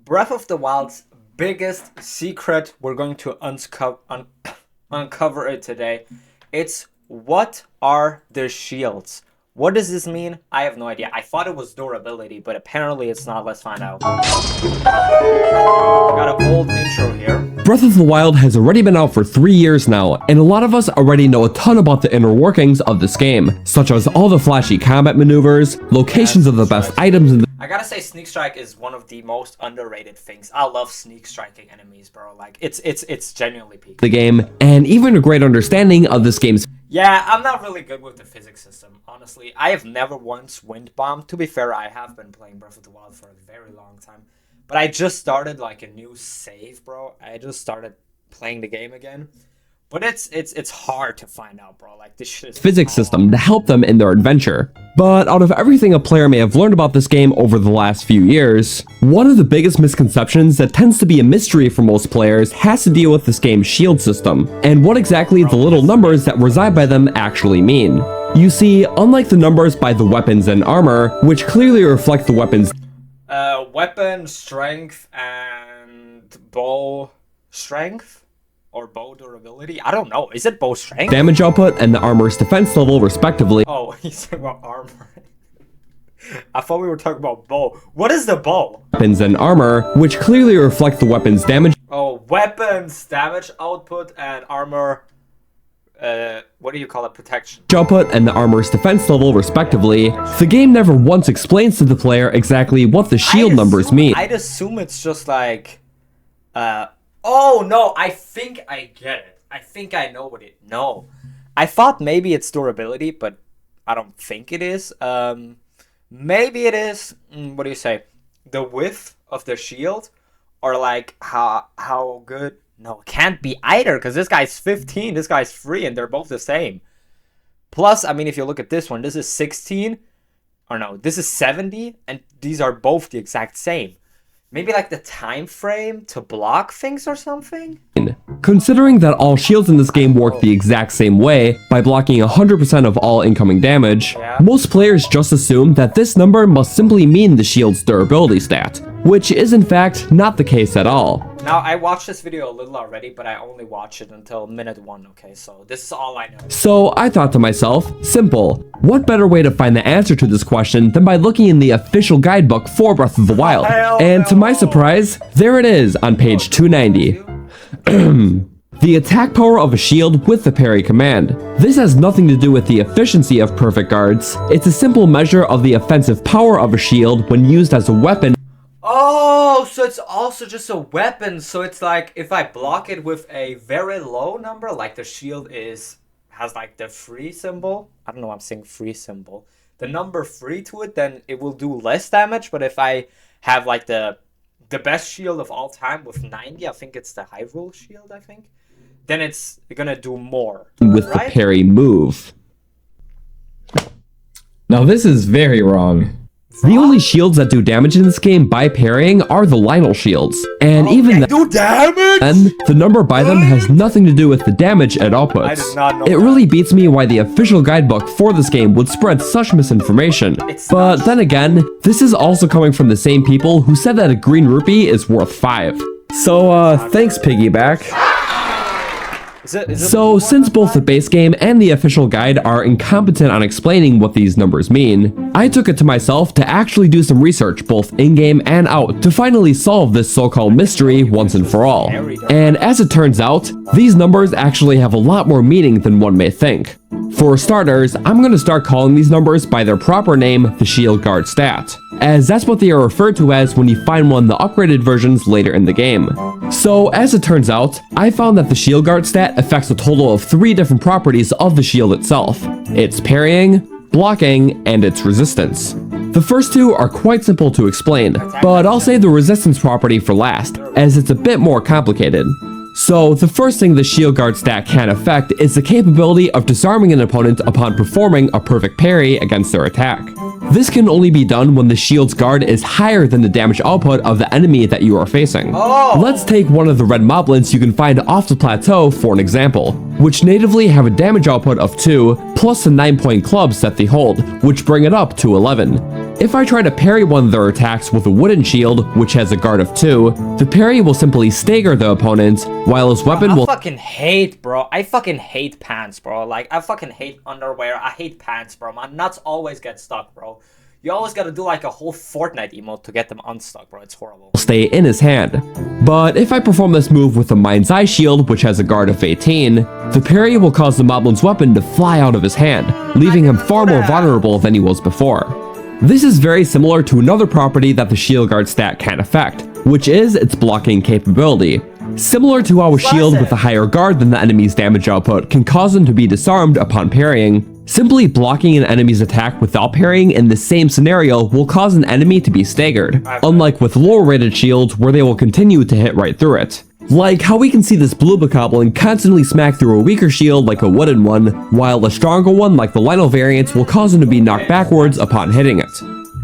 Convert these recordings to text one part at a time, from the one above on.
Breath of the Wild's biggest secret, we're going to uncover it today. It's what are their shields? What does this mean? I have no idea. I thought it was durability, but apparently it's not. Let's find out. Got an old intro here. Breath of the Wild has already been out for 3 years now, and a lot of us already know a ton about the inner workings of this game, such as all the flashy combat maneuvers, locations of the best items in the I gotta say, sneak strike is one of the most underrated things. I love sneak striking enemies, bro. Like, it's genuinely peak. the game, and even a great understanding of this game's Yeah, I'm not really good with the physics system, honestly. I have never once wind bombed. To be fair, I have been playing Breath of the Wild for a very long time. But I just started, like, a new save, bro. I just started playing the game again. But it's hard to find out, bro. Like, this shit is physics system to help them in their adventure. But out of everything a player may have learned about this game over the last few years, one of the biggest misconceptions that tends to be a mystery for most players has to deal with this game's shield system, and what exactly the little numbers that reside by them actually mean. You see, unlike the numbers by the weapons and armor, which clearly reflect the weapon's weapon strength and bow strength? Or bow durability? I don't know. Is it bow strength? damage output and the armor's defense level respectively, Oh, he's talking about armor. I thought we were talking about bow. What is the bow? weapons and armor, which clearly reflect the weapon's damage Oh, weapons, damage output, and armor. What do you call it? Protection. output and the armor's defense level respectively. The game never once explains to the player exactly what the shield numbers mean. I'd assume it's just like, oh no, I think I get it. I think I know what it. No, I thought maybe it's durability, but I don't think it is. Maybe it is. What do you say? The width of the shield, or like how good? No, it can't be either, because this guy's 15, this guy's 3, and they're both the same. Plus, I mean, if you look at this one, this is 16, or no, this is 70, and these are both the exact same. Maybe like the time frame to block things or something? Considering that all shields in this game work the exact same way, by blocking 100% of all incoming damage, most players just assume that this number must simply mean the shield's durability stat, which is in fact not the case at all. Now, I watched this video a little already, but I only watched it until minute 1, okay? So this is all I know. So I thought to myself, simple, what better way to find the answer to this question than by looking in the official guidebook for Breath of the Wild? And to my surprise, there it is on page 290. The attack power of a shield with the parry command. This has nothing to do with the efficiency of perfect guards. It's a simple measure of the offensive power of a shield when used as a weapon. Oh, so it's also just a weapon. So it's like if I block it with a very low number, like the shield has like the 3 symbol. I don't know why I'm saying 3 symbol. The number 3 to it, then it will do less damage. But if I have like the best shield of all time with 90, I think it's the Hyrule shield, I think, then it's gonna do more. With the parry move. Now this is very wrong. The only shields that do damage in this game by parrying are the Lionel shields, and even do damage? then, the number by them has nothing to do with the damage it outputs. I did not know It really beats me why the official guidebook for this game would spread such misinformation. But then again, this is also coming from the same people who said that a green rupee is worth 5. So thanks Piggyback. So, since both the base game and the official guide are incompetent on explaining what these numbers mean, I took it to myself to actually do some research both in-game and out to finally solve this so-called mystery once and for all. And as it turns out, these numbers actually have a lot more meaning than one may think. For starters, I'm going to start calling these numbers by their proper name, the Shield Guard stat, as that's what they are referred to as when you find one of the upgraded versions later in the game. So as it turns out, I found that the Shield Guard stat affects a total of 3 different properties of the shield itself: its parrying, blocking, and its resistance. The first 2 are quite simple to explain, but I'll save the resistance property for last, as it's a bit more complicated. So, the first thing the Shield Guard stat can affect is the capability of disarming an opponent upon performing a perfect parry against their attack. This can only be done when the shield's guard is higher than the damage output of the enemy that you are facing. Let's take one of the red moblins you can find off the plateau for an example, which natively have a damage output of 2, plus the 9-point clubs that they hold, which bring it up to 11. If I try to parry one of their attacks with a wooden shield, which has a guard of 2, the parry will simply stagger the opponent, while his weapon will... I fucking hate, bro. I fucking hate pants, bro. Like, I fucking hate underwear. I hate pants, bro. My nuts always get stuck, bro. You always gotta do like a whole Fortnite emote to get them unstuck, bro. It's horrible. Stay in his hand. But if I perform this move with the Mind's Eye shield, which has a guard of 18, the parry will cause the Moblin's weapon to fly out of his hand, leaving him far more vulnerable than he was before. This is very similar to another property that the shield guard stat can affect, which is its blocking capability. Similar to how a shield with a higher guard than the enemy's damage output can cause them to be disarmed upon parrying, simply blocking an enemy's attack without parrying in the same scenario will cause an enemy to be staggered, unlike with lower rated shields where they will continue to hit right through it. Like how we can see this blue bokoblin constantly smack through a weaker shield like a wooden one, while a stronger one like the Lionel variant will cause him to be knocked backwards upon hitting it.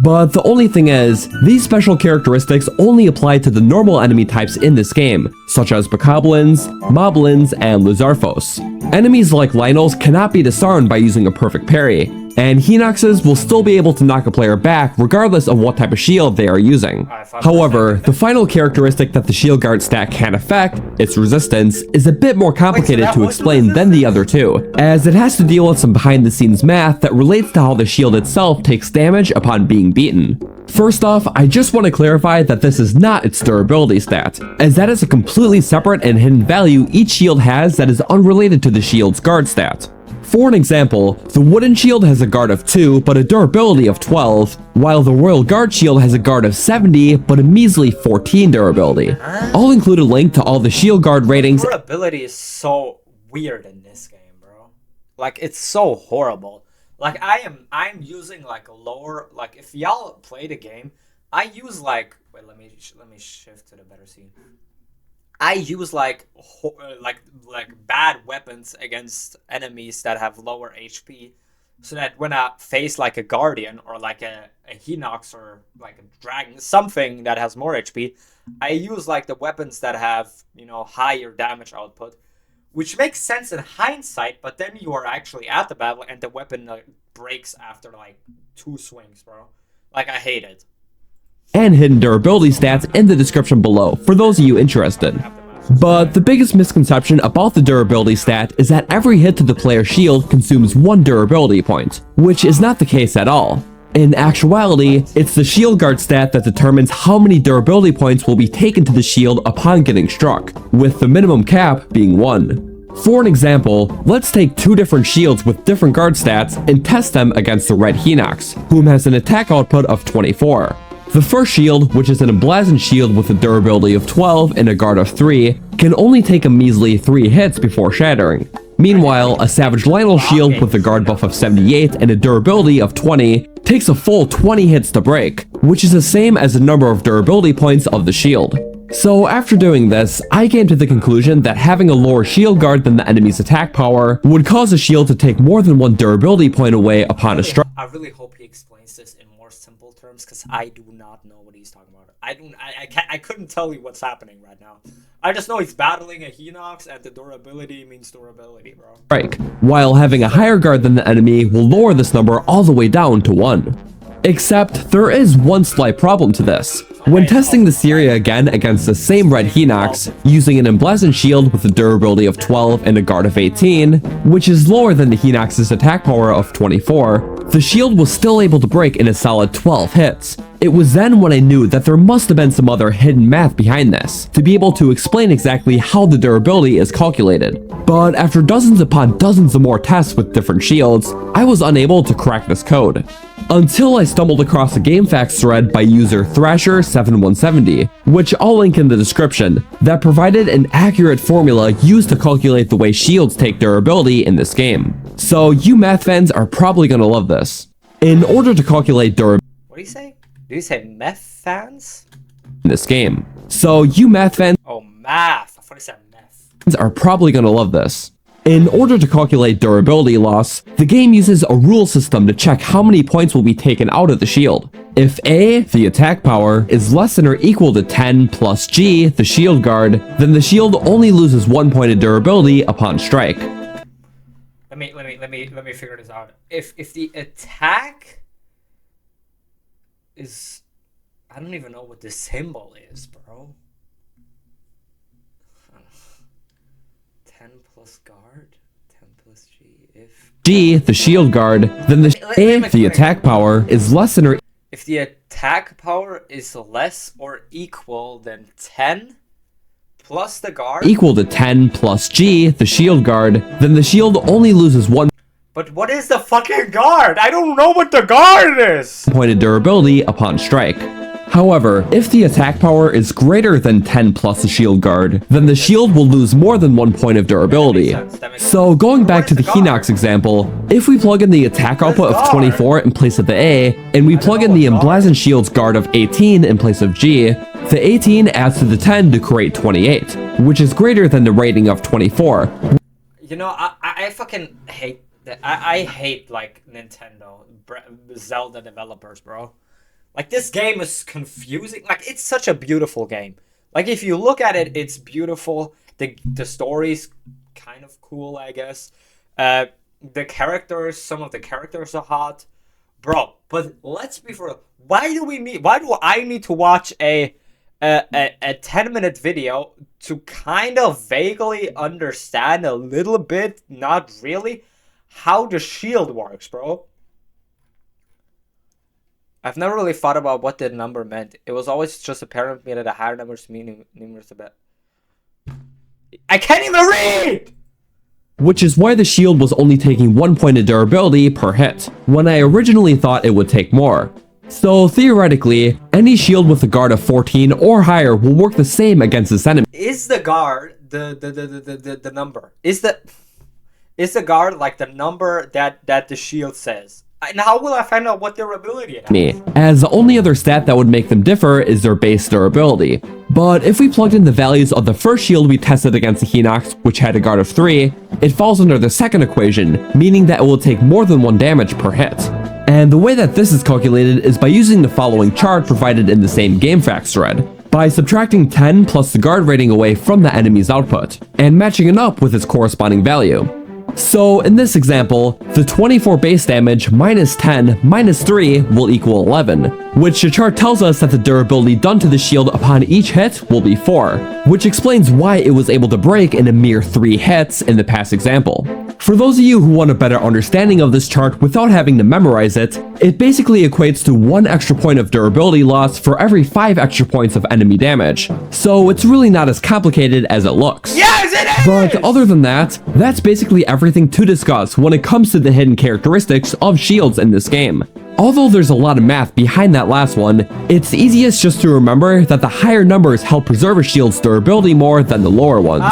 But the only thing is, these special characteristics only apply to the normal enemy types in this game, such as bokoblins, moblins, and lizarfos. Enemies like Lionels cannot be disarmed by using a perfect parry, and Hinoxes will still be able to knock a player back regardless of what type of shield they are using. However, the final characteristic that the shield guard stat can affect, its resistance, is a bit more complicated to explain than the other two, as it has to deal with some behind the scenes math that relates to how the shield itself takes damage upon being beaten. First off, I just want to clarify that this is not its durability stat, as that is a completely separate and hidden value each shield has that is unrelated to the shield's guard stat. For an example, the wooden shield has a guard of 2 but a durability of 12, while the Royal Guard shield has a guard of 70 but a measly 14 durability. I'll include a link to all the shield guard ratings. Durability is so weird in this game, bro. Like, it's so horrible. Like, I'm using like a lower, like if y'all play the game, I use like, wait, let me shift to the better scene. I use like bad weapons against enemies that have lower HP, so that when I face like a Guardian or like a Hinox or like a Dragon, something that has more HP, I use like the weapons that have, you know, higher damage output, which makes sense in hindsight, but then you are actually at the battle and the weapon breaks after like 2 swings, bro. Like, I hate it. And hidden durability stats in the description below for those of you interested. But the biggest misconception about the durability stat is that every hit to the player's shield consumes 1 durability point, which is not the case at all. In actuality, it's the shield guard stat that determines how many durability points will be taken to the shield upon getting struck, with the minimum cap being 1. For an example, let's take 2 different shields with different guard stats and test them against the red Hinox, whom has an attack output of 24. The first shield, which is an emblazoned shield with a durability of 12 and a guard of 3, can only take a measly 3 hits before shattering. Meanwhile, a Savage Lionel shield with a guard buff of 78 and a durability of 20 takes a full 20 hits to break, which is the same as the number of durability points of the shield. So after doing this, I came to the conclusion that having a lower shield guard than the enemy's attack power would cause a shield to take more than 1 durability point away upon a strike. I really hope he explains this in more simple terms, because I do not know what he's talking about. I couldn't tell you what's happening right now. I just know he's battling a Hinox and the durability means durability, bro. Strike, while having a higher guard than the enemy will lower this number all the way down to 1. Except, there is one slight problem to this. When testing the Syria again against the same red Hinox, using an emblazoned shield with a durability of 12 and a guard of 18, which is lower than the Hinox's attack power of 24, the shield was still able to break in a solid 12 hits. It was then when I knew that there must have been some other hidden math behind this, to be able to explain exactly how the durability is calculated. But after dozens upon dozens of more tests with different shields, I was unable to crack this code. Until I stumbled across a GameFAQs thread by user Thrasher7170, which I'll link in the description, that provided an accurate formula used to calculate the way shields take durability in this game. So you math fans are probably gonna love this. In order to calculate durability, What do you say? Do you say meth fans? in this game. So you math fans Oh, math. I thought he said meth. are probably gonna love this. In order to calculate durability loss, the game uses a rule system to check how many points will be taken out of the shield. If A, the attack power, is less than or equal to 10 plus G, the shield guard, then the shield only loses 1 point of durability upon strike. Let me figure this out. If the attack is... I don't even know what this symbol is, bro. 10 plus guard? 10 plus G if... G, the shield guard, then the attack power is less than or if the attack power is less or equal than 10 plus the guard... equal to 10 plus G, the shield guard, then the shield only loses 1 But what is the fucking guard? I don't know what the guard is! point of durability upon strike. However, if the attack power is greater than 10 plus the shield guard, then the shield will lose more than 1 point of durability. So going back to the Hinox example, if we plug in the attack output of 24 in place of the A, and we plug in the emblazoned shield's guard of 18 in place of G, the 18 adds to the 10 to create 28, which is greater than the rating of 24. You know, I fucking hate that. I hate, like, Nintendo, Zelda developers, bro. Like, this game is confusing. Like, it's such a beautiful game. Like, if you look at it, it's beautiful. The story's kind of cool, I guess. The characters, some of the characters are hot. Bro, but let's be for real. Why do I need to watch a 10-minute video to kind of vaguely understand a little bit, not really, how the shield works, bro? I've never really thought about what the number meant. It was always just apparent to me that a higher number is numerous a bit. I can't even read! Which is why the shield was only taking 1 point of durability per hit, when I originally thought it would take more. So theoretically, any shield with a guard of 14 or higher will work the same against this enemy. Is the guard the number? Is the guard like the number that the shield says? And how will I find out what their ability is? As the only other stat that would make them differ is their base durability. But if we plugged in the values of the first shield we tested against the Hinox, which had a guard of 3, it falls under the second equation, meaning that it will take more than 1 damage per hit. And the way that this is calculated is by using the following chart provided in the same GameFAQs thread, by subtracting 10 plus the guard rating away from the enemy's output, and matching it up with its corresponding value. So in this example, the 24 base damage minus 10 minus 3 will equal 11, which the chart tells us that the durability done to the shield upon each hit will be 4, which explains why it was able to break in a mere 3 hits in the past example. For those of you who want a better understanding of this chart without having to memorize it, it basically equates to 1 extra point of durability loss for every 5 extra points of enemy damage. So it's really not as complicated as it looks. Yes, it is! But other than that, that's basically everything to discuss when it comes to the hidden characteristics of shields in this game. Although there's a lot of math behind that last one, it's easiest just to remember that the higher numbers help preserve a shield's durability more than the lower ones.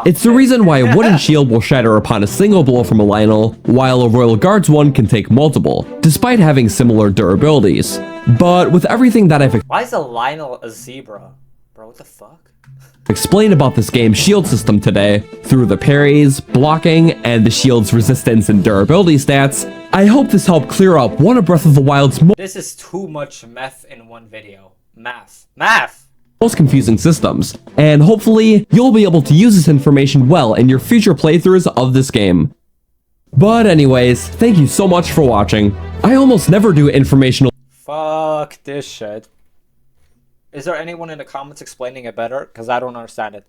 It's the reason why a wooden shield will shatter upon a single blow from a Lionel, while a Royal Guards one can take multiple, despite having similar durabilities. But with everything that I've Why is a Lionel a zebra? Bro, what the fuck? explained about this game's shield system today, through the parries, blocking, and the shield's resistance and durability stats, I hope this helped clear up one of Breath of the Wild's This is too much meth in one video. Math. most confusing systems, and hopefully you'll be able to use this information well in your future playthroughs of this game. But anyways, thank you so much for watching. I almost never do informational Fuck this shit. Is there anyone in the comments explaining it better? Because I don't understand it.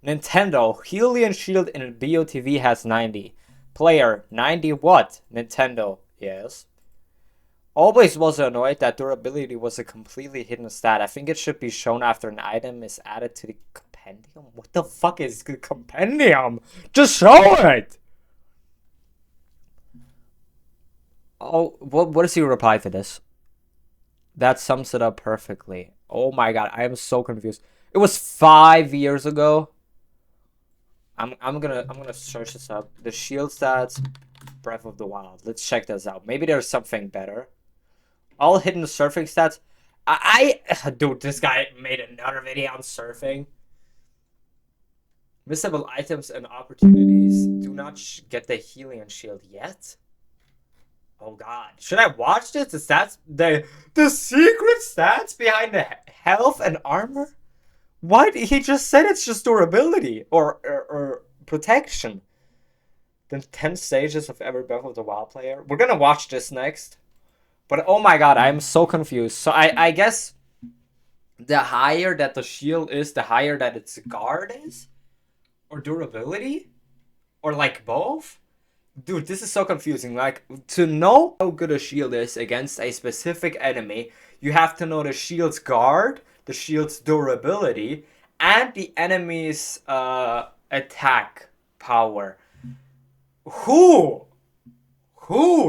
Nintendo, Hylian Shield in BOTW has 90. Player, 90 what? Nintendo, yes. Always was annoyed that durability was a completely hidden stat. I think it should be shown after an item is added to the compendium. What the fuck is the compendium? Just show it! Oh, what does he reply to this? That sums it up perfectly. Oh my god, I am so confused. It was 5 years ago. I'm gonna search this up. The shield stats, Breath of the Wild. Let's check this out. Maybe there's something better. All hidden surfing stats. Dude, this guy made another video on surfing. Missable items and opportunities. Do not get the Hylian Shield yet. Oh god, should I watch this? The stats, the secret stats behind the health and armor? What? He just said it's just durability or protection. The 10 stages of every Breath of the Wild player. We're gonna watch this next. But oh my god, I'm so confused. So I guess the higher that the shield is, the higher that its guard is? Or durability? Or like both? Dude, this is so confusing. Like, to know how good a shield is against a specific enemy, you have to know the shield's guard, the shield's durability, and the enemy's attack power. Who?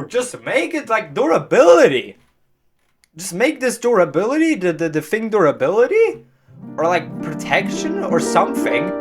Just make it like durability. Just make this durability, the thing durability? Or like protection or something.